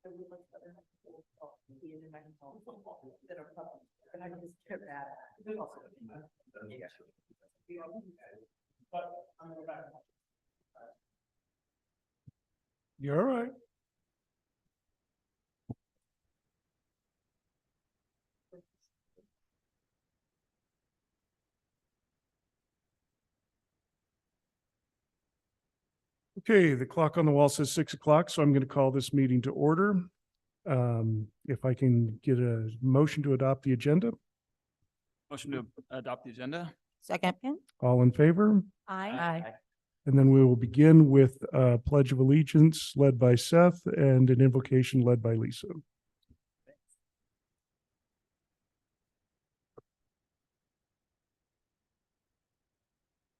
I would like to have people be in my home that are public, and I just kept that. Yeah. But I'm gonna go back. You're all right. Okay, the clock on the wall says 6 o'clock, so I'm going to call this meeting to order. If I can get a motion to adopt the agenda, Motion to adopt the agenda. Second. all in favor? Aye. And then we will begin with a Pledge of Allegiance led by Seth and an invocation led by Lisa.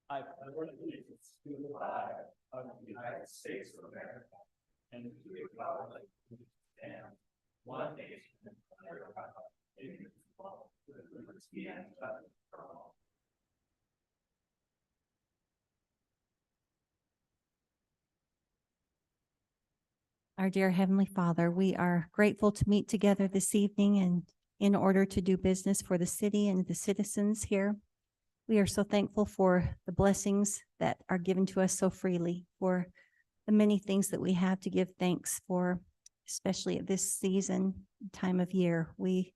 I pledge allegiance to the flag of the United States of America and to the republic which stands one nation under God, indivisible, with liberty and justice for all. Our dear Heavenly Father, we are grateful to meet together this evening and in order to do business for the city and the citizens here. We are so thankful for the blessings that are given to us so freely, for the many things that we have to give thanks for, especially at this season, time of year. We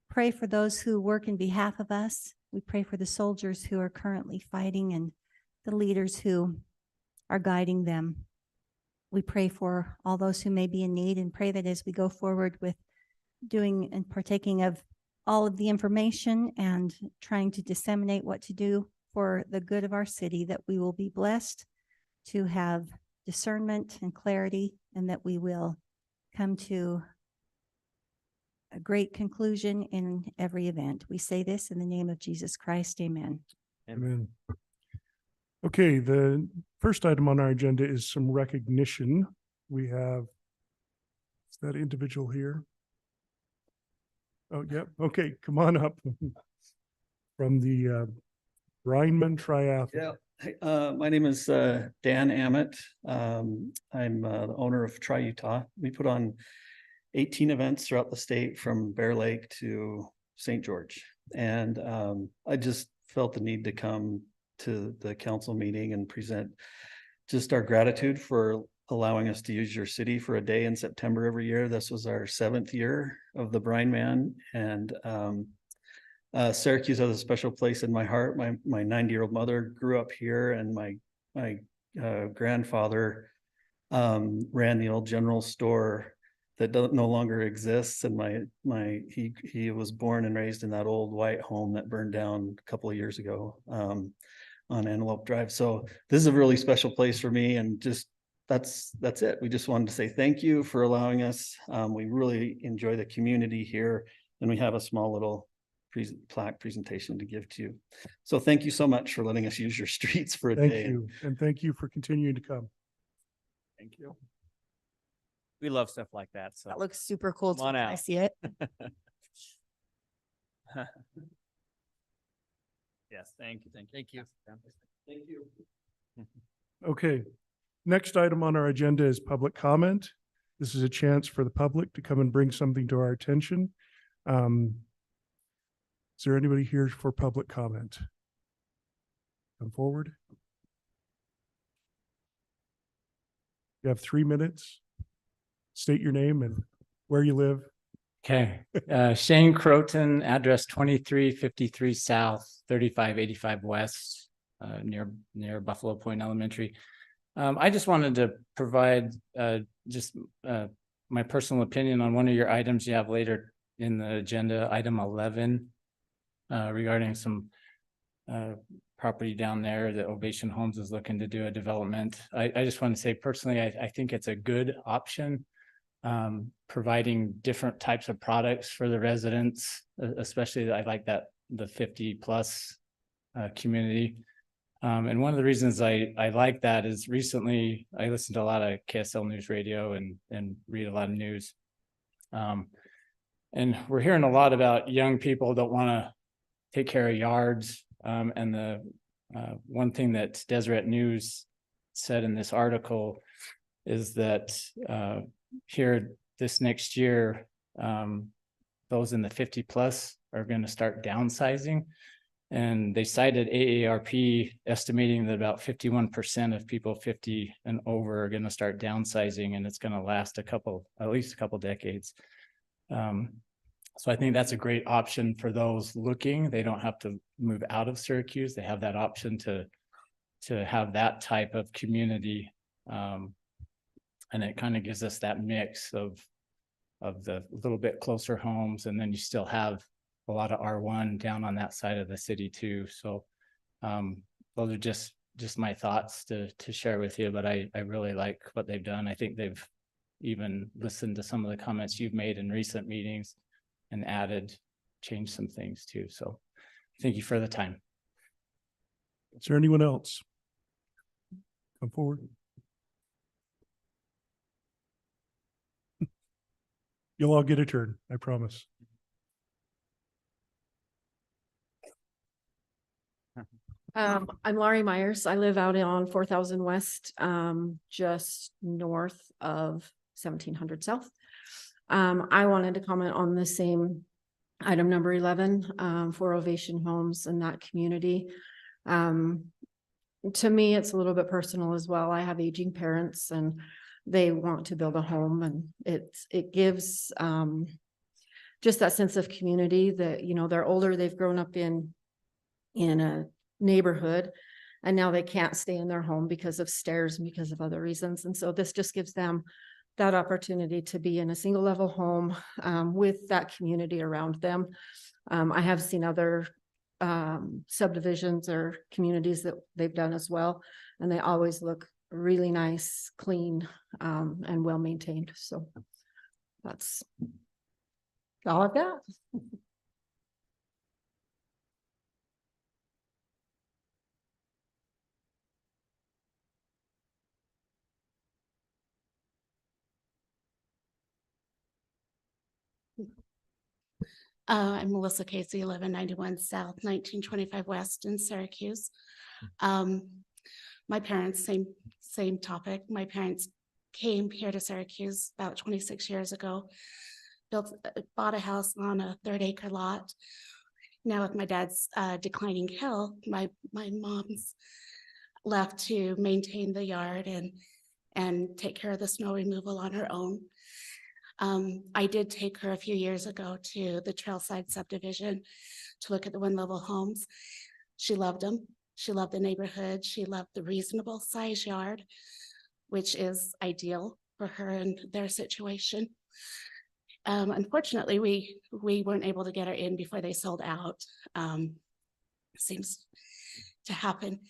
pray for those who work in behalf of us. We pray for the soldiers who are currently fighting and the leaders who are guiding them. We pray for all those who may be in need and pray that as we go forward with doing and partaking of all of the information and trying to disseminate what to do for the good of our city, that we will be blessed to have discernment and clarity, and that we will come to a great conclusion in every event. We say this in the name of Jesus Christ. Amen. Amen. Okay, the first item on our agenda is some recognition. We have, is that individual here? Oh, yep. Okay, come on up from the Rhineman Triathlon. Yeah, my name is Dan Ammett. I'm the owner of Tri Utah. We put on 18 events throughout the state from Bear Lake to St. George. And I just felt the need to come to the council meeting and present just our gratitude for allowing us to use your city for a day in September every year. This was our 7th year of the Brine Man, and Syracuse has a special place in my heart. My 90-year-old mother grew up here, and my grandfather ran the old general store that no longer exists. And he was born and raised in that old white home that burned down a couple of years ago on Antelope Drive. So this is a really special place for me, and just that's it. We just wanted to say thank you for allowing us. We really enjoy the community here, and we have a small little plaque presentation to give to you. So thank you so much for letting us use your streets for a day. Thank you, and thank you for continuing to come. Thank you. We love stuff like that. So That looks super cool. Come on I out. see it. yes, thank you. Thank you. Thank you. Okay, next item on our agenda is public comment. This is a chance for the public to come and bring something to our attention. Is there anybody here for public comment? Come forward. You have 3 minutes. State your name and where you live. Okay, Shane Croton, address 2353 South, 3585 West, near Buffalo Point Elementary. I just wanted to provide my personal opinion on one of your items you have later in the agenda, item 11, regarding some property down there that Ovation Homes is looking to do a development. I just want to say personally, I think it's a good option. Providing different types of products for the residents, especially I like that the 50+ community. And one of the reasons I like that is recently I listened to a lot of KSL News Radio and read a lot of news. And we're hearing a lot about young people that want to take care of yards. And the one thing that Deseret News said in this article is that here this next year, those in the 50 plus are going to start downsizing. And they cited AARP estimating that about 51% of people 50 and over are going to start downsizing, and it's going to last at least a couple decades. So I think that's a great option for those looking. They don't have to move out of Syracuse. They have that option to have that type of community. And it kind of gives us that mix of the little bit closer homes, and then you still have a lot of R1 down on that side of the city too. So those are just my thoughts to share with you, but I really like what they've done. I think they've even listened to some of the comments you've made in recent meetings and changed some things too. So thank you for the time. Is there anyone else? Come forward. You'll all get a turn, I promise. I'm Laurie Myers. I live out on 4000 West, just north of 1700 South. I wanted to comment on the same item number 11 for Ovation Homes in that community. To me, it's a little bit personal as well. I have aging parents and they want to build a home, and it gives just that sense of community that, you know, they're older, they've grown up in a neighborhood, and now they can't stay in their home because of stairs and because of other reasons. And so this just gives them that opportunity to be in a single level home with that community around them. I have seen other subdivisions or communities that they've done as well, and they always look really nice, clean, and well maintained. So that's all I've got. I'm Melissa Casey, 1191 South, 1925 West in Syracuse. My parents, same topic. My parents came here to Syracuse about 26 years ago, bought a house on a 3rd-acre lot. Now with my dad's declining health, my mom's left to maintain the yard and take care of the snow removal on her own. I did take her a few years ago to the Trailside subdivision to look at the 1-level homes. She loved them. She loved the neighborhood. She loved the reasonable size yard, which is ideal for her and their situation. Unfortunately, we weren't able to get her in before they sold out. Seems to happen.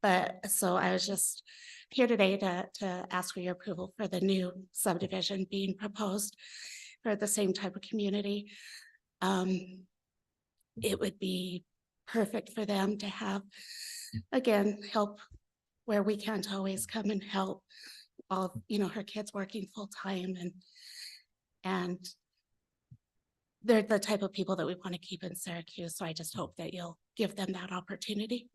But so I was just here today to ask for your approval for the new subdivision being proposed for the same type of community. It would be perfect for them to have, again, help where we can't always come and help. All, you know, her kids working full time, and they're the type of people that we want to keep in Syracuse. So I just hope that you'll give them that opportunity.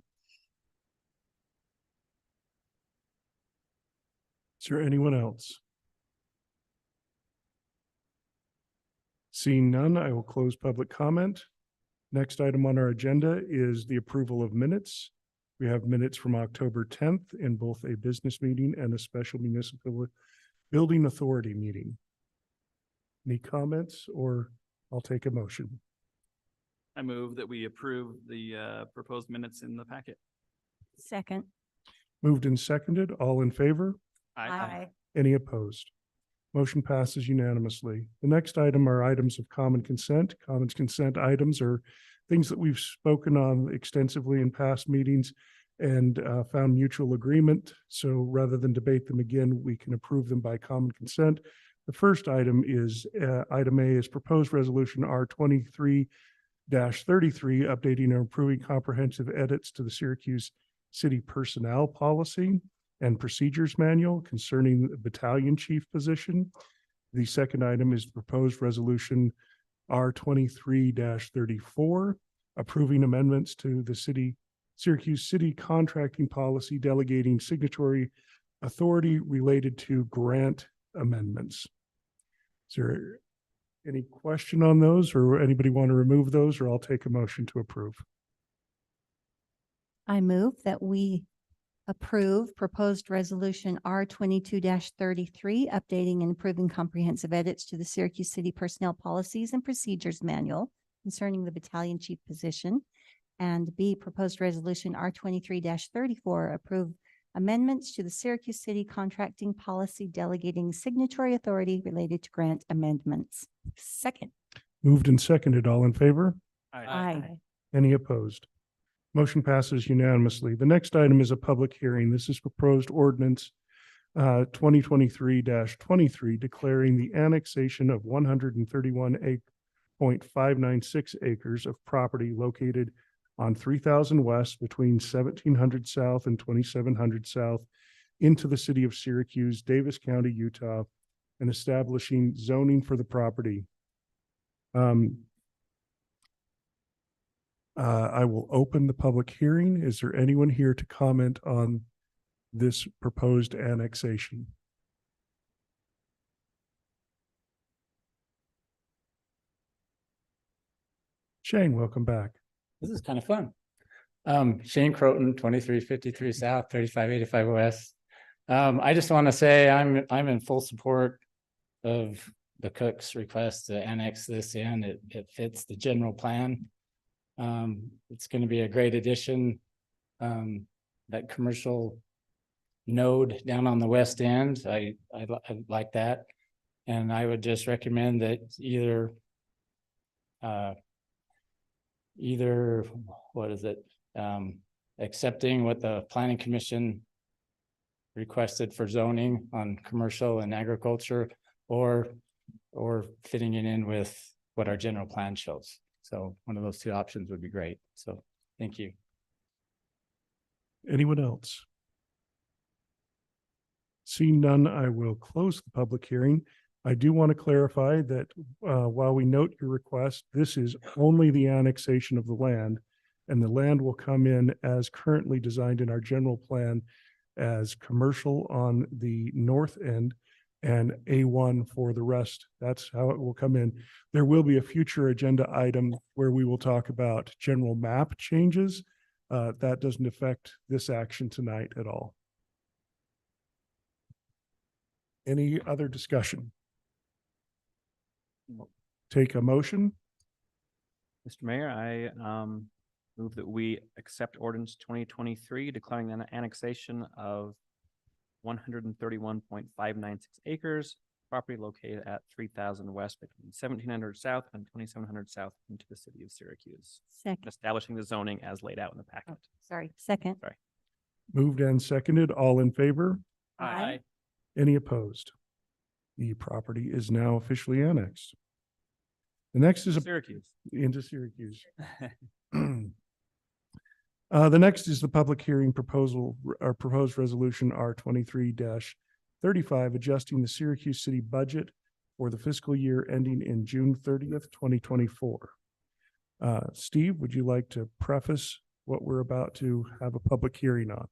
Is there anyone else? Seeing none, I will close public comment. Next item on our agenda is the approval of minutes. We have minutes from October 10th in both a business meeting and a special municipal building authority meeting. Any comments, or I'll take a motion? I move that we approve the proposed minutes in the packet. Second. Moved and seconded. All in favor? Aye. Any opposed? Motion passes unanimously. The next item are items of common consent. Common consent items are things that we've spoken on extensively in past meetings and found mutual agreement. So rather than debate them again, we can approve them by common consent. The first item is item A is proposed resolution R23-33, updating and improving comprehensive edits to the Syracuse City Personnel Policy and Procedures Manual concerning the battalion chief position. The second item is proposed resolution R23-34, approving amendments to the Syracuse City Contracting Policy delegating signatory authority related to grant amendments. Is there any question on those, or anybody want to remove those, or I'll take a motion to approve? I move that we approve proposed resolution R 22-33, updating and improving comprehensive edits to the Syracuse City Personnel Policies and Procedures Manual concerning the battalion chief position. And B, proposed resolution R 23-34, approve amendments to the Syracuse City Contracting Policy delegating signatory authority related to grant amendments. Second. Moved and seconded. All in favor? Aye. Any opposed? Motion passes unanimously. The next item is a public hearing. This is proposed ordinance 2023-23, declaring the annexation of 131.596 acres of property located on 3000 West between 1700 South and 2700 South into the city of Syracuse, Davis County, Utah, and establishing zoning for the property. I will open the public hearing. Is there anyone here to comment on this proposed annexation? Shane, welcome back. This is kind of fun. Shane Croton, 2353 South, 3585 West. I just want to say I'm in full support of the Cook's request to annex this in. It fits the general plan. It's going to be a great addition. That commercial node down on the west end, I like that. And I would just recommend that either what is it? Accepting what the planning commission requested for zoning on commercial and agriculture, or fitting it in with what our general plan shows. So one of those two options would be great. So thank you. Anyone else? Seeing none, I will close the public hearing. I do want to clarify that while we note your request, this is only the annexation of the land, and the land will come in as currently designed in our general plan as commercial on the north end and A1 for the rest. That's how it will come in. There will be a future agenda item where we will talk about general map changes. That doesn't affect this action tonight at all. Any other discussion? Take a motion. Mr. Mayor, I move that we accept ordinance 2023 declaring an annexation of 131.596 acres, property located at 3000 West between 1700 South and 2700 South into the city of Syracuse, Second. establishing the zoning as laid out in the packet. Sorry. Second. Moved and seconded. All in favor? Aye. Any opposed? The property is now officially annexed. The next is Syracuse. into Syracuse. The next is the public hearing proposal, or proposed resolution R 23-35, adjusting the Syracuse city budget for the fiscal year ending in June 30th, 2024. Steve, would you like to preface what we're about to have a public hearing on?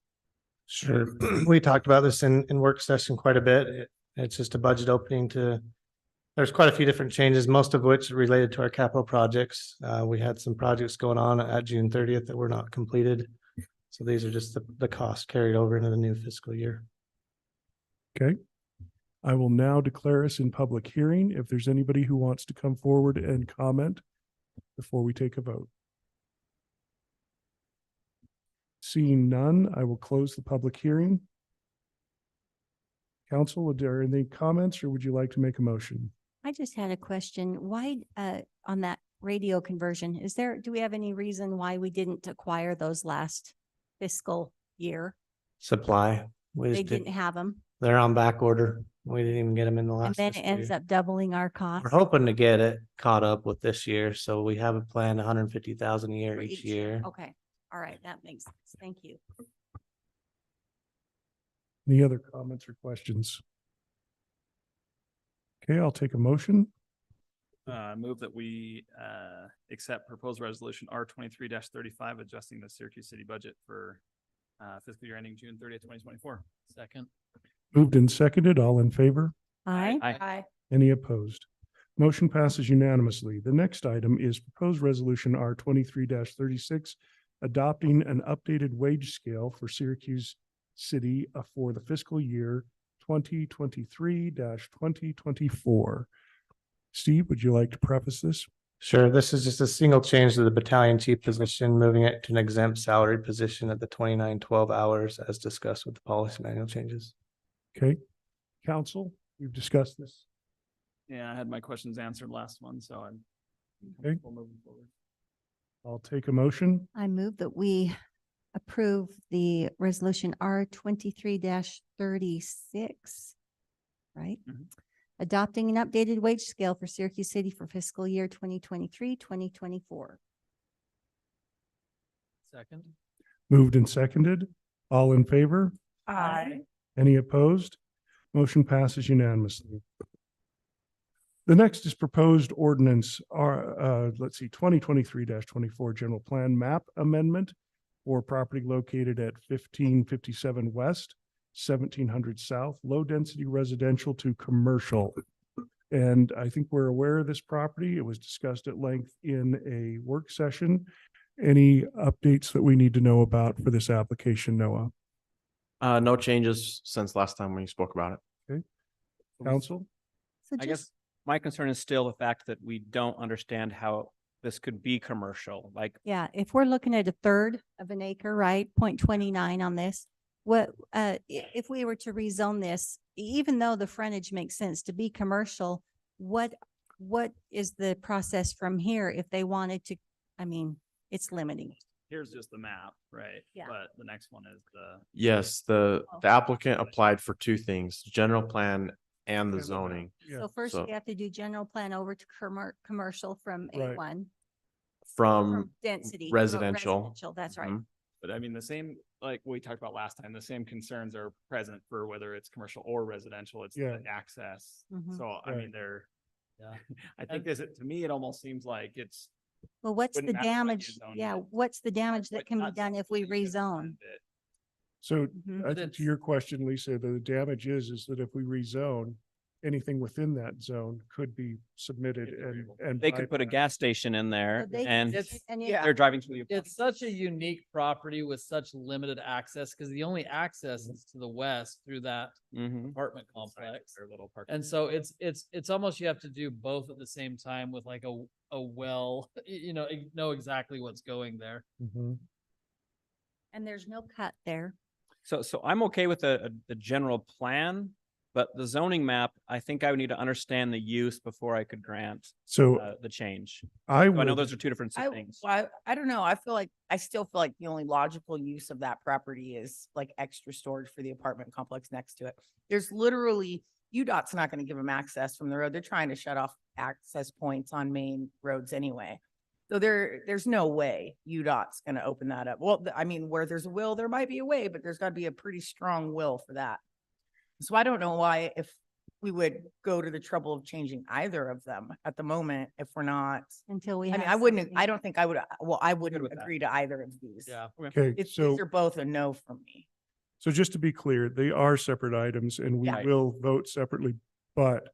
Sure. We talked about this in work session quite a bit. It's just a budget opening there's quite a few different changes, most of which are related to our capital projects. We had some projects going on at June 30th that were not completed. So these are just the costs carried over into the new fiscal year. Okay. I will now declare us in public hearing. If there's anybody who wants to come forward and comment before we take a vote. Seeing none, I will close the public hearing. Council, are there any comments, or would you like to make a motion? I just had a question. Why, on that radio conversion, do we have any reason why we didn't acquire those last fiscal year? Supply. They didn't have them, They're on back order. We didn't even get them in the and last. then it fiscal ends year. up doubling our We're cost. hoping to get it caught up with this year. So we have a plan 150,000 a year for each year. Okay, all right, that makes sense. Thank you. Any other comments or questions? Okay, I'll take a motion. Move that we accept proposed resolution R 23-35, adjusting the Syracuse city budget for fiscal year ending June 30th, 2024. Second. Moved and seconded. All in favor? Aye. Aye. Any opposed? Motion passes unanimously. The next item is proposed resolution R 23-36, adopting an updated wage scale for Syracuse City for the fiscal year 2023-2024. Steve, would you like to preface this? Sure, this is just a single change to the battalion chief position, moving it to an exempt salary position at the 2912 hours as discussed with the policy manual changes. Okay. Council, we've discussed this. Yeah, I had my questions answered last one, so I'm. Okay. comfortable moving forward. I'll take a motion. I move that we approve the resolution R 23-36, right? Mhm. Adopting an updated wage scale for Syracuse City for fiscal year 2023-2024. Second. Moved and seconded. All in favor? Aye. Any opposed? Motion passes unanimously. The next is proposed ordinance let's see, 2023-24 general plan map amendment for property located at 1557 West, 1700 South, low density residential to commercial. And I think we're aware of this property. It was discussed at length in a work session. Any updates that we need to know about for this application, Noah? No changes since last time we spoke about it. Council? So I guess my concern is still the fact that we don't understand how this could be commercial, like. yeah, if we're looking at a third of an acre, right, 0.29 on this, what, if we were to rezone this, even though the frontage makes sense to be commercial, what is the process from here if they wanted to, I mean, it's limiting. Here's just the map, right? Yeah. But the next one is the. Yes, the Oh. applicant applied for two things, general plan and the And the zoning. Yeah. So first so- we have to do general plan over to commercial from Right. A1. From Density. residential. That's right. Mhm. But I mean, the same, like we talked about last time, the same concerns are present for whether it's commercial or residential. It's Yeah. the access. Mhm. So I Right. mean, they're, Yeah. I think this, to me, it almost seems like it's. Well, what's the wouldn't matter if I damage? rezoned Yeah, it. what's the damage that but can be not done if we something you could rezone? amend it. So Mhm. I think to your question, Lisa, the damage is that if we rezone, anything within that zone could be submitted and. They could put a bypassed. gas station in there So they- and It's- and it- yeah. they're driving through the. It's such a unique property with such limited access, because the only access is to the west through that Mhm. apartment complex. Their little park. And so it's almost you have to do both at the same time with like a well, know exactly what's going there. Mhm. And there's no cut there. So I'm okay with the general plan, but the zoning map, I think I would need to understand the use before I could grant So the change. I So I know would, those are two different things. I don't know. I still feel like the only logical use of that property is like extra storage for the apartment complex next to it. There's literally, UDOT's not going to give them access from the road. They're trying to shut off access points on main roads anyway. So there's no way UDOT's going to open that up. Well, I mean, where there's a will, there might be a way, but there's got to be a pretty strong will for that. So I don't know why, if we would go to the trouble of changing either of them at the moment, if we're not. Until we I have. mean, I wouldn't, something. I don't think I would, well, I wouldn't with that. agree to either of these. Yeah. okay, These so, are both a no from me. so just to be clear, they are separate items and we Yeah. will vote separately, but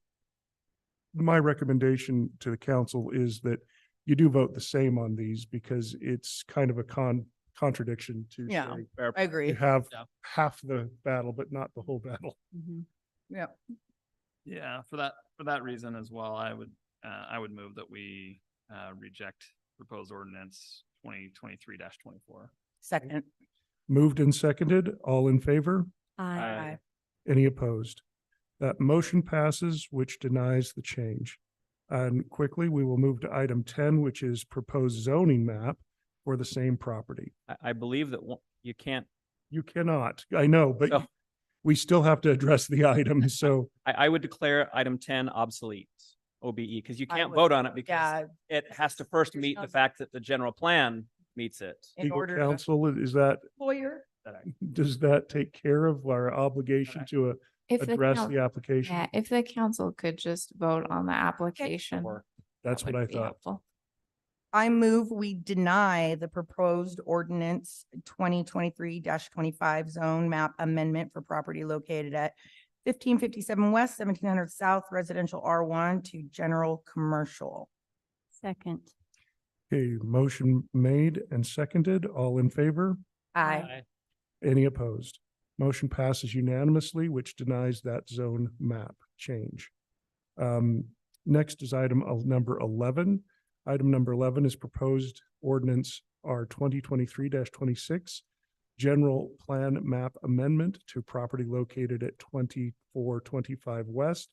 my recommendation to the council is that you do vote the same on these because it's kind of a contradiction to Yeah. say Fair- I agree. you have Yeah. half the battle, but not the whole battle. Mhm. Yeah. Yeah, for that reason as well, I would move that we reject proposed ordinance 2023-24. Second. Moved and seconded, all in favor? Aye. Any opposed? That motion passes, which denies the change. And quickly, we will move to item 10, which is proposed zoning map for the same property. I believe that you can't, You cannot, I know, but So- we still have to address the item, so. I would declare item 10 obsolete, OBE, because you I can't would- vote on it because Yeah. it has to first There's meet no- the fact that the general plan meets it. In Legal order to. counsel, is that, Lawyer. does that take care of our obligation to If the, address coun- the application? yeah, if the council could just vote on the application. Or- That's that what I would be thought. helpful. I move we deny the proposed ordinance 2023-25 zone map amendment for property located at 1557 West, 1700 South, residential R1 to general commercial. Second. Okay, motion made and seconded. All in favor? Aye. Any opposed? Motion passes unanimously, which denies that zone map change. Next is item number 11. Item number 11 is proposed ordinance R 2023-26, general plan map amendment to property located at 2425 West,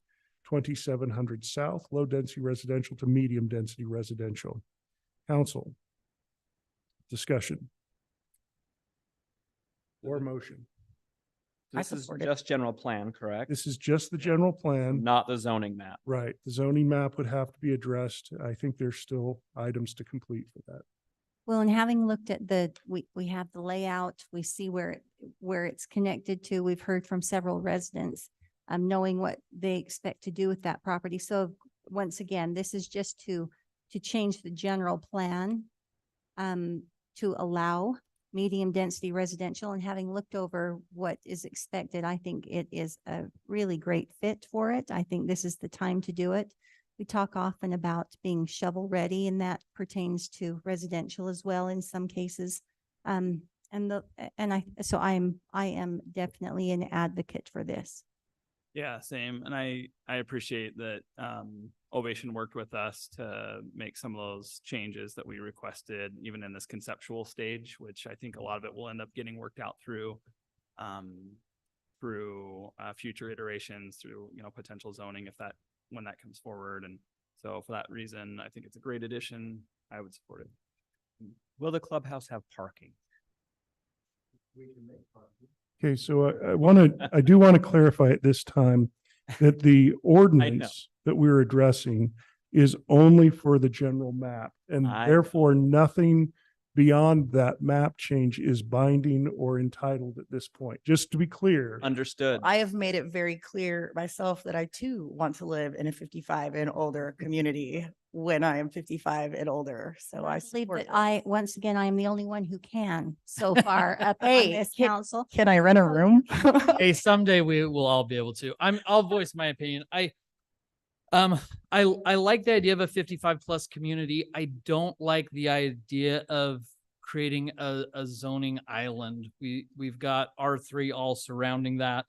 2700 South, low density residential to medium density residential. Council. Discussion. Or motion. I This is support it. just general plan, correct? This is just the general plan. Not the zoning map. Right. The zoning map would have to be addressed. I think there's still items to complete for that. Well, and having looked at we have the layout, we see where it's connected to. We've heard from several residents, knowing what they expect to do with that property. So once again, this is just to change the general plan, to allow medium density residential, and having looked over what is expected, I think it is a really great fit for it. I think this is the time to do it. We talk often about being shovel ready, and that pertains to residential as well in some cases. I am definitely an advocate for this. Yeah, same. And I appreciate that Ovation worked with us to make some of those changes that we requested, even in this conceptual stage, which I think a lot of it will end up getting worked out through future iterations, through, potential zoning when that comes forward. And so for that reason, I think it's a great addition. I would support it. Will the clubhouse have parking? Okay, so I do want to clarify at this time that the ordinance that we're addressing is only for the general map, and I therefore nothing beyond that map change is binding or entitled at this point, just to be clear. Understood. I have made it very clear myself that I too want to live in a 55 and older community when I am 55 and older. So I believe support that this. once again, I am the only one who can so far up on Hey, this council. Can I rent a room? Hey, someday we will all be able to. I'll voice my opinion. I like the idea of a 55 plus community. I don't like the idea of creating a zoning island. We've got R3 all surrounding that.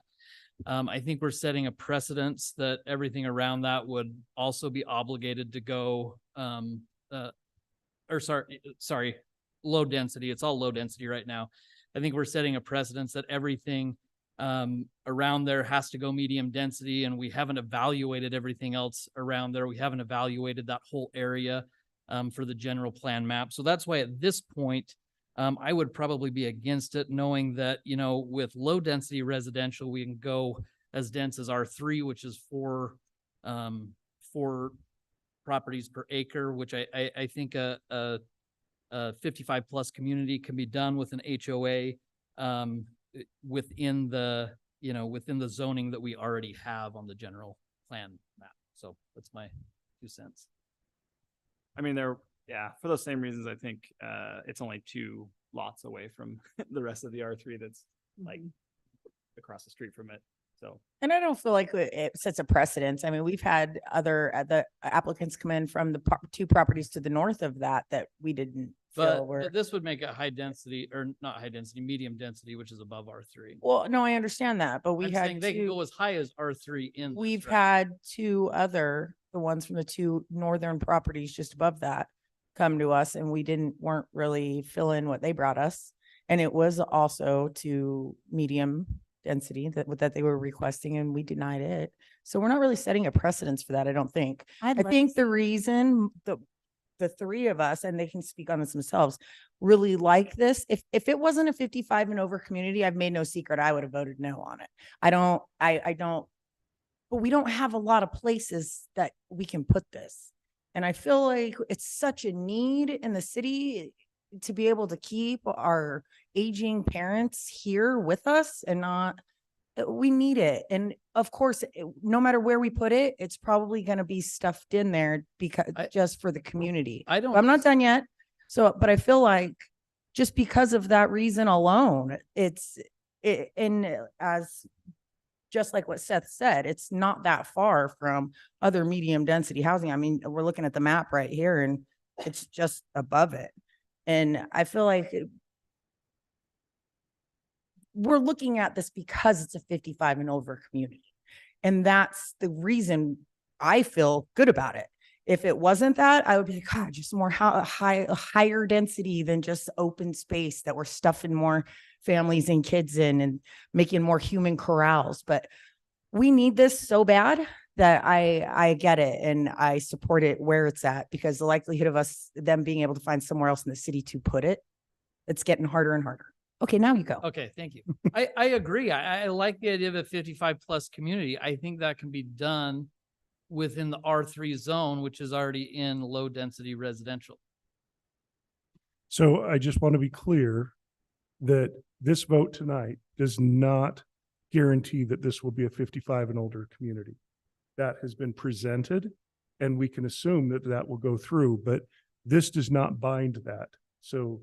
I think we're setting a precedence that everything around that would also be obligated to go, low density. It's all low density right now. I think we're setting a precedence that everything around there has to go medium density, and we haven't evaluated everything else around there. We haven't evaluated that whole area for the general plan map. So that's why at this point, I would probably be against it, knowing that, with low density residential, we can go as dense as R3, which is four properties per acre, which I think a 55 plus community can be done with an HOA within the zoning that we already have on the general plan map. So that's my 2 cents. I mean, for those same reasons, I think it's only 2 lots away from the rest of the R3 that's like across the street from it. So, And I don't feel like it sets a precedence. I mean, we've had the applicants come in from the 2 properties to the north of that we didn't feel were. But this would make it high density, or not high density, medium density, which is above R3. Well, no, I understand that, but I'm saying they can go as high as R3 in. We've had 2 the ones from the 2 northern properties just above that come to us, and we weren't really filling what they brought us. And it was also to medium density that they were requesting, and we denied it. So we're not really setting a precedence for that, I don't think. I think the reason the 3 of us, and they can speak on this themselves, really like this. If it wasn't a 55 and over community, I've made no secret, I would have voted no on it. I don't, but we don't have a lot of places that we can put this. And I feel like it's such a need in the city to be able to keep our aging parents here with us, and we need it. And of course, no matter where we put it, it's probably going to be stuffed in there just for the community. I'm not done yet. But I feel like just because of that reason alone, as just like what Seth said, it's not that far from other medium density housing. I mean, we're looking at the map right here and it's just above it. And I feel like we're looking at this because it's a 55 and over community. And that's the reason I feel good about it. If it wasn't that, I would be like, God, just more higher density than just open space that we're stuffing more families and kids in and making more human corrals. But we need this so bad that I get it and I support it where it's at, because the likelihood of them being able to find somewhere else in the city to put it, it's getting harder and harder. Okay, now you go. Okay, thank you. I agree. I like the idea of a 55+ community. I think that can be done within the R3 zone, which is already in low density residential. So I just want to be clear that this vote tonight does not guarantee that this will be a 55 and older community. That has been presented and we can assume that that will go through, but this does not bind that. So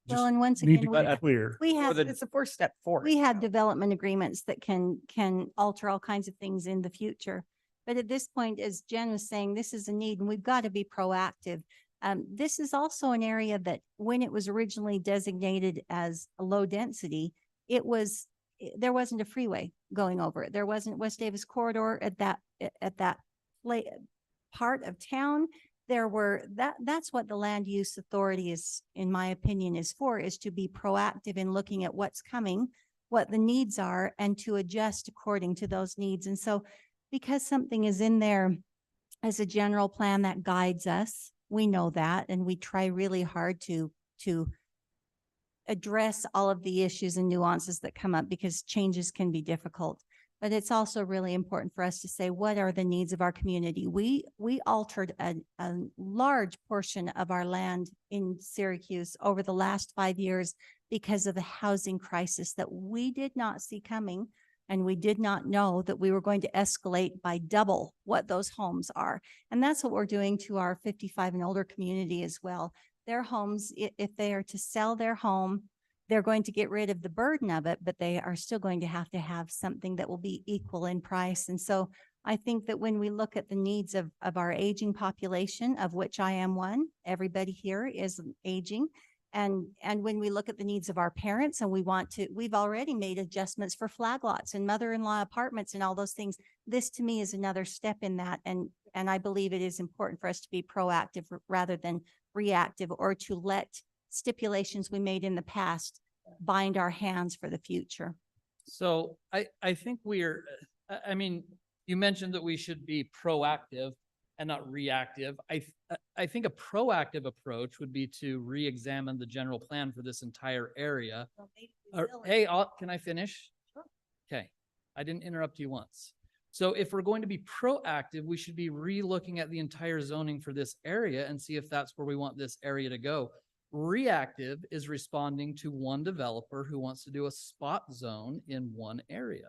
Well, and once need again, to be clear. we have, It's a first step forward. we have development agreements that can alter all kinds of things in the future. But at this point, as Jen was saying, this is a need and we've got to be proactive. This is also an area that when it was originally designated as a low density, there wasn't a freeway going over it. There wasn't West Davis corridor at that part of town. That's what the land use authority is, in my opinion, is for, is to be proactive in looking at what's coming, what the needs are, and to adjust according to those needs. And so because something is in there as a general plan that guides us, we know that, and we try really hard to address all of the issues and nuances that come up, because changes can be difficult. But it's also really important for us to say, what are the needs of our community? We altered a large portion of our land in Syracuse over the last 5 years because of the housing crisis that we did not see coming. And we did not know that we were going to escalate by double what those homes are. And that's what we're doing to our 55 and older community as well. Their homes, if they are to sell their home, they're going to get rid of the burden of it, but they are still going to have something that will be equal in price. And so I think that when we look at the needs of our aging population, of which I am one, everybody here is aging. And when we look at the needs of our parents and we've already made adjustments for flag lots and mother-in-law apartments and all those things. This to me is another step in that. And I believe it is important for us to be proactive rather than reactive, or to let stipulations we made in the past bind our hands for the future. So I think I mean, you mentioned that we should be proactive and not reactive. I think a proactive approach would be to re-examine the general plan for this entire area. Hey, can I finish? Sure. Okay, I didn't interrupt you once. So if we're going to be proactive, we should be re-looking at the entire zoning for this area and see if that's where we want this area to go. Reactive is responding to one developer who wants to do a spot zone in one area.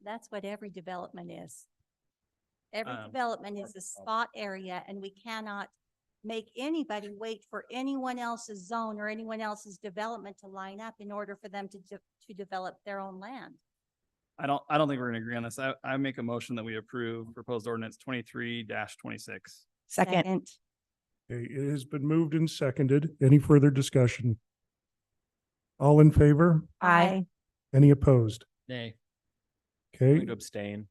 That's what every development is. Every development is a spot area, and we cannot make anybody wait for anyone else's zone or anyone else's development to line up in order for them to develop their own land. I don't think we're gonna agree on this. I make a motion that we approve proposed ordinance 23-26. Second. Okay, it has been moved and seconded. Any further discussion? All in favor? Aye. Any opposed? Nay. I'm Okay, going to abstain.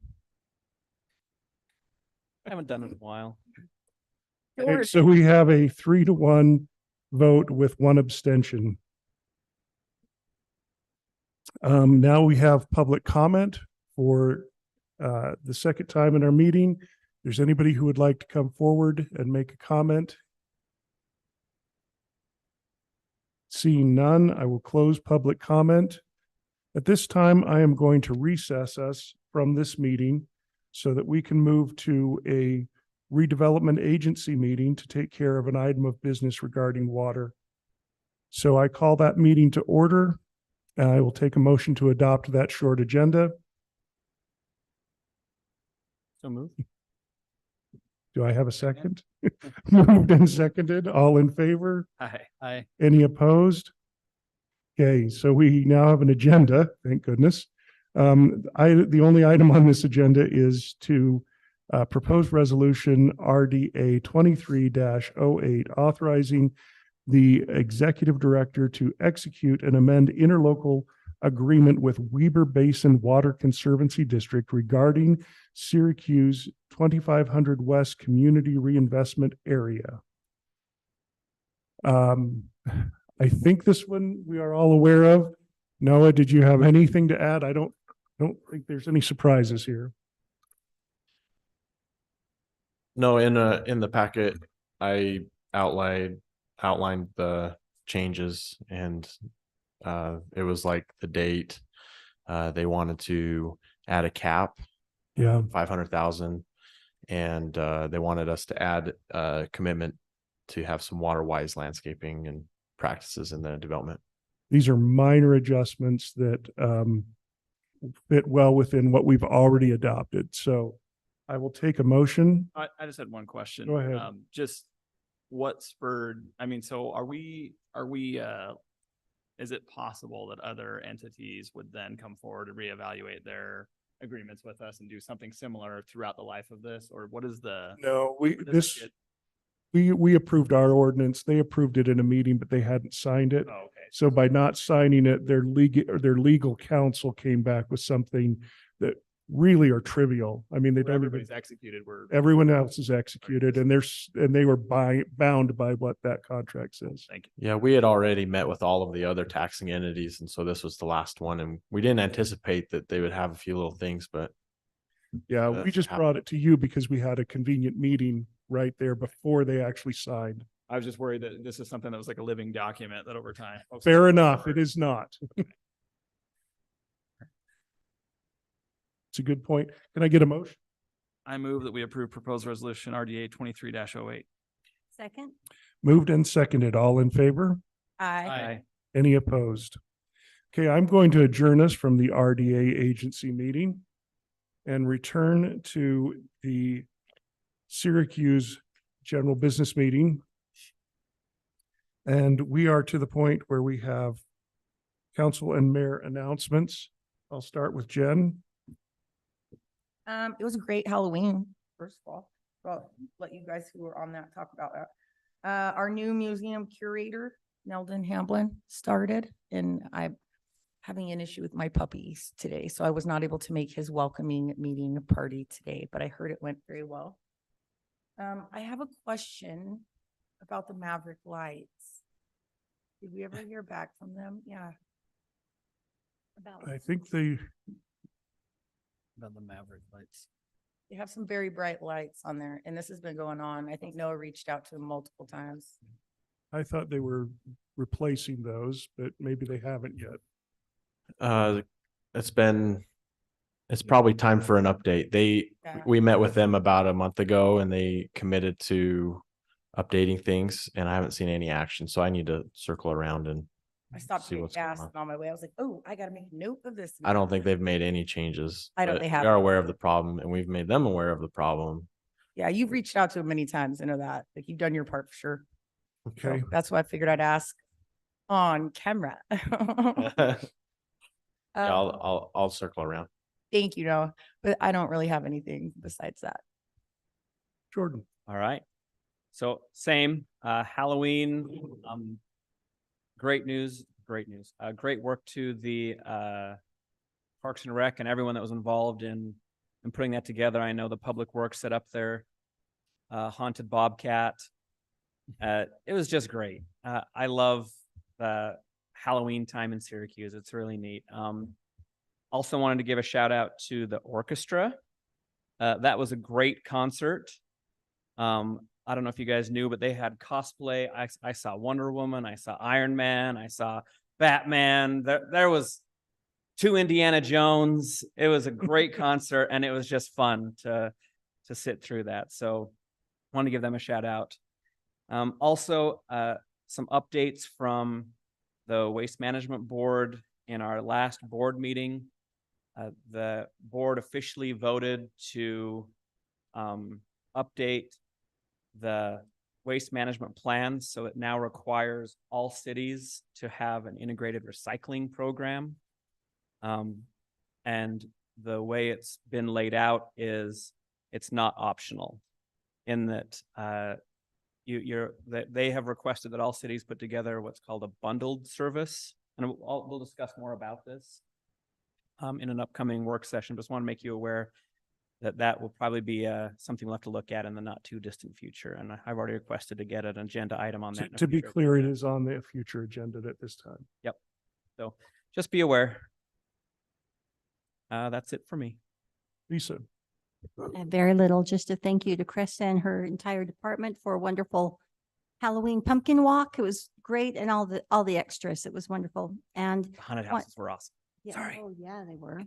I haven't done it in a while. okay, so we have a 3-1 vote with 1 abstention. Now we have public comment for the second time in our meeting. If there's anybody who would like to come forward and make a comment. Seeing none, I will close public comment. At this time, I am going to recess us from this meeting so that we can move to a redevelopment agency meeting to take care of an item of business regarding water. So I call that meeting to order. And I will take a motion to adopt that short agenda. So move. Do I have a second? Moved and seconded. All in favor? Aye. Any opposed? Okay, so we now have an agenda, thank goodness. The only item on this agenda is to propose resolution RDA 23-08, authorizing the executive director to execute and amend interlocal agreement with Weber Basin Water Conservancy District regarding Syracuse 2500 West Community Reinvestment Area. I think this one we are all aware of. Noah, did you have anything to add? I don't think there's any surprises here. No, in the packet, I outlined the changes, and it was like the date. They wanted to add a cap, Yeah. 500,000, and they wanted us to add a commitment to have some water wise landscaping and practices in the development. These are minor adjustments that fit well within what we've already adopted. So I will take a motion. I just had one question. Go ahead. Just what spurred, I mean, so are we, is it possible that other entities would then come forward and reevaluate their agreements with us and do something similar throughout the life of this? Or what is the? No, what does it we approved our ordinance. They approved it in a meeting, but they hadn't signed it. get? Oh, okay. So by not signing it, their legal counsel came back with something that really are trivial. I mean, they don't even, Everybody's executed. everyone else is executed, and they were bound by what that contract says. Thank you. Yeah, we had already met with all of the other taxing entities, and so this was the last one, and we didn't anticipate that they would have a few little things, but Yeah, we just brought it to you because we had a convenient meeting right there before they actually signed. I was just worried that this is something that was like a living document that over time. folks- Fair enough. It is not. It's a good point. Can I get a motion? I move that we approve proposed resolution RDA 23-08. Second? Moved and seconded. All in favor? Aye. Any opposed? Okay, I'm going to adjourn us from the RDA agency meeting and return to the Syracuse general business meeting. And we are to the point where we have council and mayor announcements. I'll start with Jen. It was a great Halloween, first of all. I'll let you guys who were on that talk about that. Our new museum curator, Neldon Hamblin, started, and I'm having an issue with my puppies today, so I was not able to make his welcoming meeting party today, but I heard it went very well. I have a question about the Maverick lights. Did we ever hear back from them? Yeah. I think they, About the Maverick lights. They have some very bright lights on there, and this has been going on. I think Noah reached out to him multiple times. I thought they were replacing those, but maybe they haven't yet. It's probably time for an update. Yeah. We met with them about a month ago, and they committed to updating things, and I haven't seen any action, so I need to circle around and I stopped see to get what's going gas, on. and on my way, I was like, oh, I gotta make a note of this. I don't think they've made any changes. I don't- but they We haven't. are aware of the problem, and we've made them aware of the problem. Yeah, you've reached out to him many times. I know that. Like, you've done your part for sure. So Okay. that's why I figured I'd ask on camera. Yeah, Um, I'll circle around. Thank you, Noah, but I don't really have anything besides that. Jordan. All right. So same, Halloween, great news. Great work to the Parks and Rec and everyone that was involved in putting that together. I know the Public Works set up their haunted bobcat. It was just great. I love the Halloween time in Syracuse. It's really neat. Also wanted to give a shout out to the orchestra. That was a great concert. I don't know if you guys knew, but they had cosplay. I saw Wonder Woman, I saw Iron Man, I saw Batman. There was 2 Indiana Jones. It was a great concert, and it was just fun to sit through that. So want to give them a shout out. Also, some updates from the Waste Management Board in our last board meeting. The board officially voted to update the waste management plan, so it now requires all cities to have an integrated recycling program. And And the way it's been laid out is it's not optional in that that they have requested that all cities put together what's called a bundled service. And we'll discuss more about this in an upcoming work session. Just want to make you aware that that will probably be something we'll have to look at in the not too distant future. And I've already requested to get an agenda item on that. in a To be future clear, it agenda. is on the future agenda at this time. Yep. So just be aware. That's it for me. Lisa. Very little, just a thank you to Krista and her entire department for a wonderful Halloween pumpkin walk. It was great, and all the extras. It was wonderful. And The haunted What- houses were awesome. yeah, Sorry. oh yeah, they were.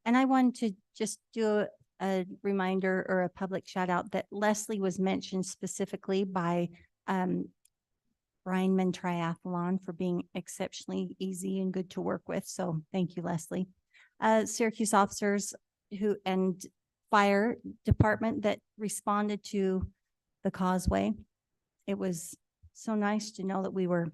And I wanted to just do a reminder or a public shout out that Leslie was mentioned specifically by Brineman Triathlon for being exceptionally easy and good to work with. So thank you, Leslie. Syracuse officers and fire department that responded to the causeway. It was so nice to know that we were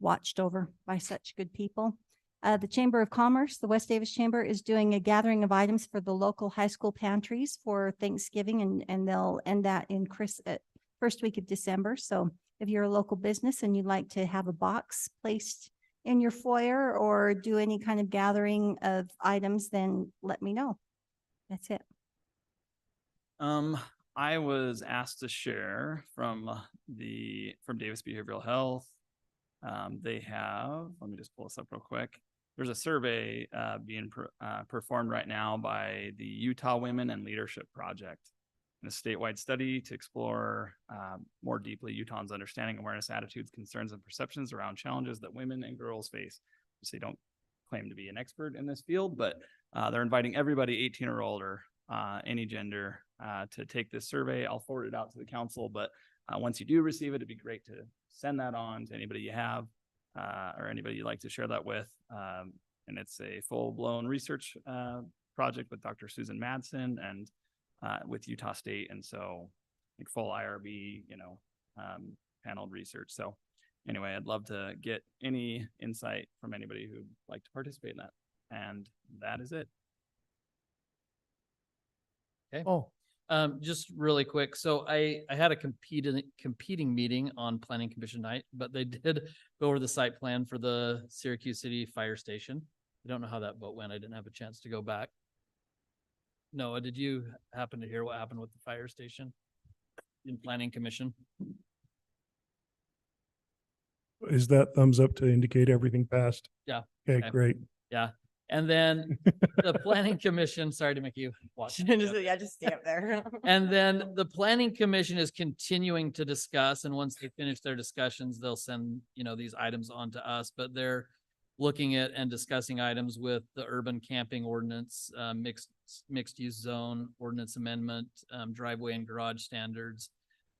watched over by such good people. The Chamber of Commerce, the West Davis Chamber, is doing a gathering of items for the local high school pantries for Thanksgiving, and they'll end that in first week of December. So if you're a local business and you'd like to have a box placed in your foyer or do any kind of gathering of items, then let me know. That's it. I was asked to share from Davis Behavioral Health. They have, let me just pull this up real quick. There's a survey being performed right now by the Utah Women and Leadership Project, in a statewide study to explore more deeply Utahns' understanding, awareness, attitudes, concerns, and perceptions around challenges that women and girls face. So they don't claim to be an expert in this field, but they're inviting everybody 18 or older, any gender, to take this survey. I'll forward it out to the council, but once you do receive it, it'd be great to send that on to anybody you have or anybody you'd like to share that with. And it's a full-blown research project with Dr. Susan Madsen and with Utah State. And so like full IRB, paneled research. So anyway, I'd love to get any insight from anybody who'd like to participate in that. And that is it. Okay. Oh, Just really quick. So I had a competing meeting on Planning Commission night, but they did go over the site plan for the Syracuse City Fire Station. I don't know how that vote went. I didn't have a chance to go back. Noah, did you happen to hear what happened with the fire station in Planning Commission? is that thumbs up to indicate everything passed? Yeah. Okay, Okay. great. Yeah. And then the Planning Commission, sorry to make you watch. Just stay up there. And then the Planning Commission is continuing to discuss, and once they finish their discussions, they'll send, these items on to us, but they're looking at and discussing items with the urban camping ordinance, mixed use zone ordinance amendment, driveway and garage standards,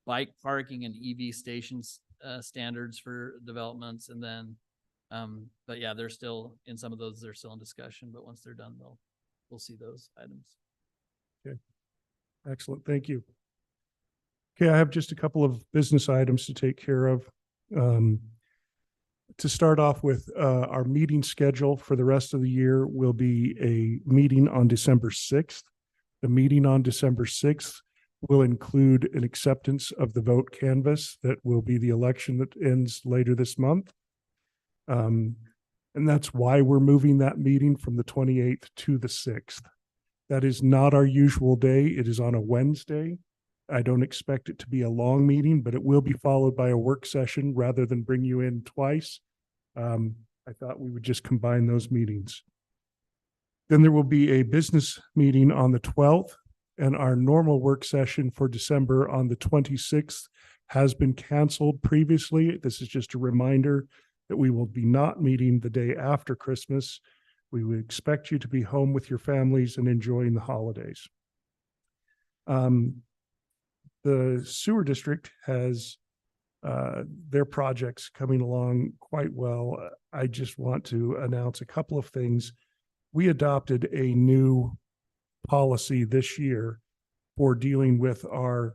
bike parking and EV stations, standards for developments. And then, but yeah, they're still in some of those, they're still in discussion, but once they're done, we'll see those items. Okay. Excellent. Thank you. Okay, I have just a couple of business items to take care of. To start off with, our meeting schedule for the rest of the year will be a meeting on December 6th. The meeting on December 6th will include an acceptance of the vote canvas that will be the election that ends later this month. And that's why we're moving that meeting from the 28th to the 6th. That is not our usual day. It is on a Wednesday. I don't expect it to be a long meeting, but it will be followed by a work session rather than bring you in twice. I thought we would just combine those meetings. Then there will be a business meeting on the 12th, and our normal work session for December on the 26th has been canceled previously. This is just a reminder that we will be not meeting the day after Christmas. We would expect you to be home with your families and enjoying the holidays. The sewer district has their projects coming along quite well. I just want to announce a couple of things. We adopted a new policy this year for dealing with our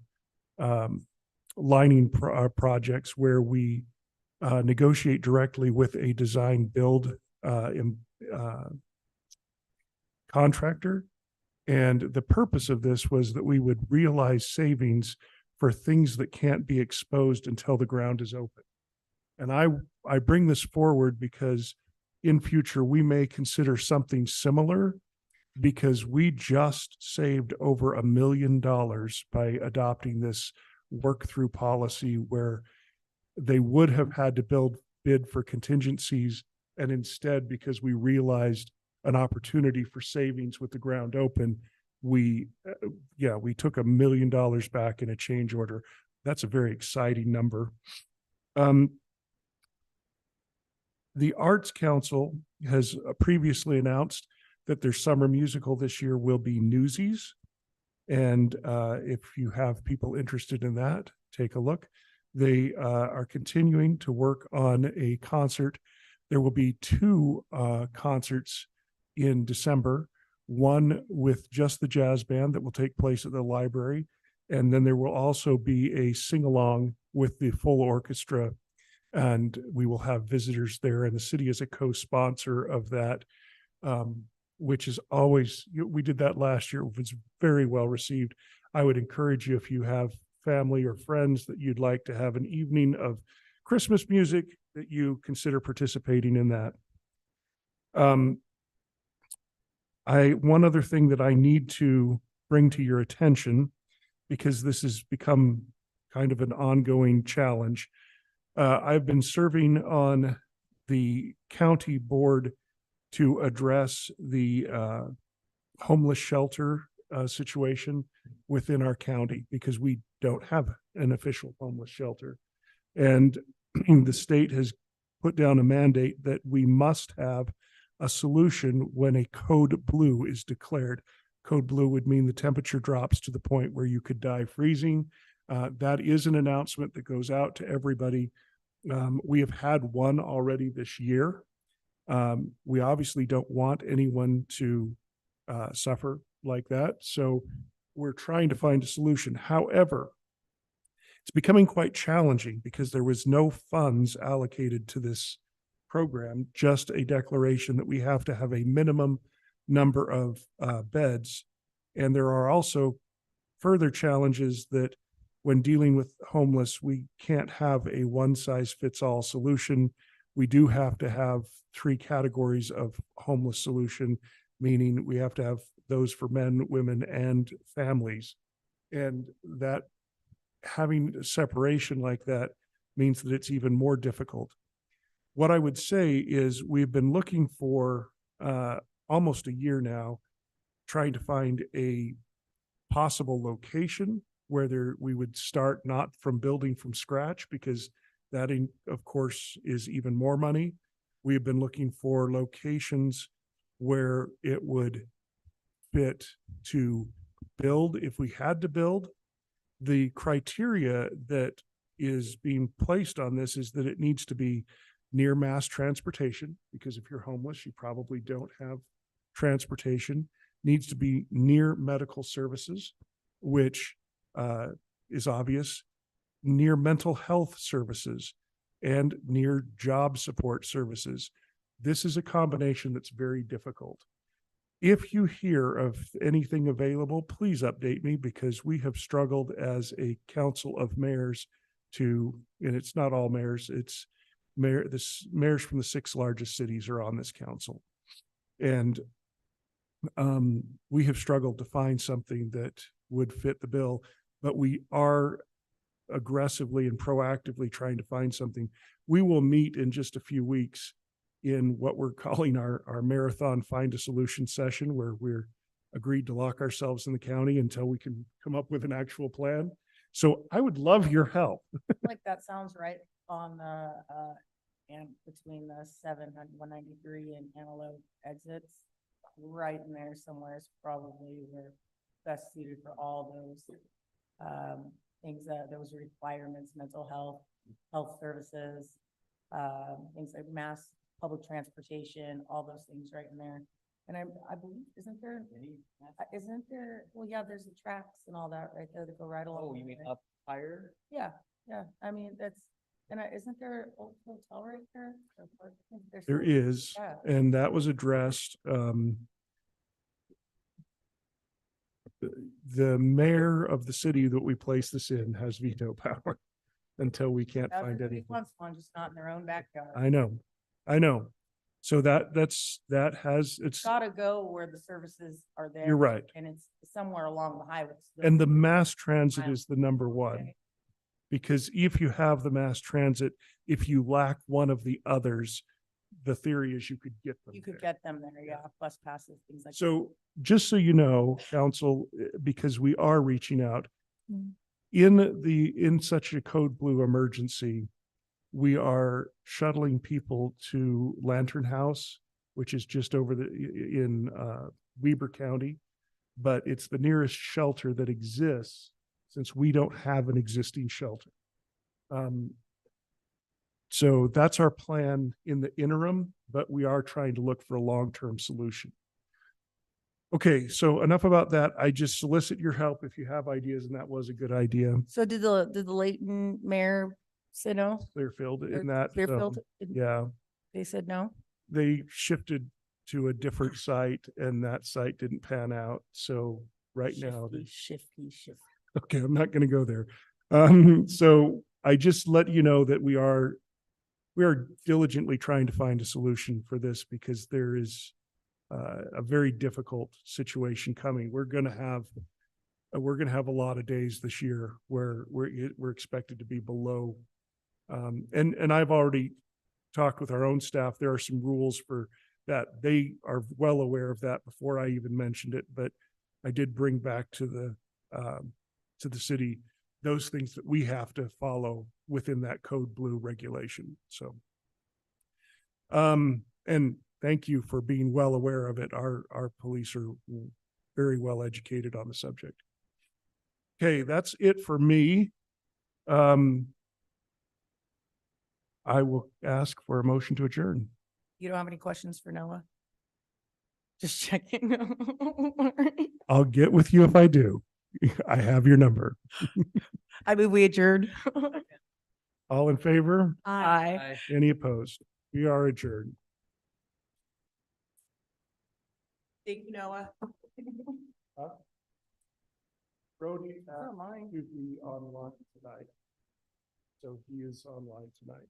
lining projects where we negotiate directly with a design build contractor. And the purpose of this was that we would realize savings for things that can't be exposed until the ground is open. And I bring this forward because in future, we may consider something similar, because we just saved over $1 million by adopting this work-through policy, where they would have had to bid for contingencies. And instead, because we realized an opportunity for savings with the ground open, we took $1 million back in a change order. That's a very exciting number. The Arts Council has previously announced that their summer musical this year will be Newsies. And if you have people interested in that, take a look. They are continuing to work on a concert. There will be 2 concerts in December, one with just the jazz band that will take place at the library. And then there will also be a sing-along with the full orchestra, and we will have visitors there. And the city is a co-sponsor of that, which is always, we did that last year. It was very well received. I would encourage you, if you have family or friends that you'd like to have an evening of Christmas music, that you consider participating in that. One other thing that I need to bring to your attention, because this has become kind of an ongoing challenge. I've been serving on the county board to address the homeless shelter situation within our county, because we don't have an official homeless shelter. And the state has put down a mandate that we must have a solution when a code blue is declared. Code blue would mean the temperature drops to the point where you could die freezing. That is an announcement that goes out to everybody. We have had one already this year. We obviously don't want anyone to suffer like that. So we're trying to find a solution. However, it's becoming quite challenging because there was no funds allocated to this program, just a declaration that we have to have a minimum number of beds. And there are also further challenges that when dealing with homeless, we can't have a one-size-fits-all solution. We do have to have 3 categories of homeless solution, meaning we have to have those for men, women, and families. And that having a separation like that means that it's even more difficult. What I would say is we've been looking for almost a year now, trying to find a possible location where we would start not from building from scratch, because that, of course, is even more money. We have been looking for locations where it would fit to build if we had to build. The criteria that is being placed on this is that it needs to be near mass transportation, because if you're homeless, you probably don't have transportation. Needs to be near medical services, which is obvious, near mental health services, and near job support services. This is a combination that's very difficult. If you hear of anything available, please update me, because we have struggled as a council of mayors to, and it's not all mayors, it's mayors from the 6 largest cities are on this council. And we have struggled to find something that would fit the bill, but we are aggressively and proactively trying to find something. We will meet in just a few weeks in what we're calling our marathon find a solution session, where we're agreed to lock ourselves in the county until we can come up with an actual plan. So I would love your help. Like that sounds right on the and between the 193 and Antelope exits, right in there somewhere is probably where best suited for all those things, those requirements, mental health services, things like mass public transportation, all those things right in there. And I believe, isn't there, well, yeah, there's the tracks and all that right there that go right along. Oh, you mean there. up higher? Yeah, I mean, And isn't there an old hotel right there? There's There some- is, Yeah. and that was addressed. The mayor of the city that we place this in has veto power until we can't That's find what he anything. wants one, just not in their own backyard. I know. So that's it's, Gotta go where the services are there. you're right. And it's somewhere along the highway. And the mass transit Mile. is the number one. Okay. Because if you have the mass transit, if you lack one of the others, the theory is you could get them You could there. get them there, yeah, bus passes, things like that. So just so you know, council, because we are reaching out, Mm. in such a code blue emergency, we are shuttling people to Lantern House, which is just over in Weber County. But it's the nearest shelter that exists since we don't have an existing shelter. So that's our plan in the interim, but we are trying to look for a long-term solution. Okay, so enough about that. I just solicit your help if you have ideas, and that was a good idea. So did the Layton mayor say no? Clearfield Or in that. Clearfield? Yeah, They said no? they shifted to a different site and that site didn't pan out. So right now, Shifty. okay, I'm not gonna go there. So I just let you know that we are diligently trying to find a solution for this because there is a very difficult situation coming. We're gonna have a lot of days this year where we're expected to be below. And I've already talked with our own staff. There are some rules for that. They are well aware of that before I even mentioned it, but I did bring back to the city those things that we have to follow within that code blue regulation. So, and thank you for being well aware of it. Our police are very well educated on the subject. Okay, that's it for me. I will ask for a motion to adjourn. You don't have any questions for Noah? Just checking. I'll get with you if I do. I have your number. I mean, we adjourned. All in favor? Aye. Any opposed? We are adjourned. Thank you, Noah. Brody Not mine. to be online tonight. So he is online tonight.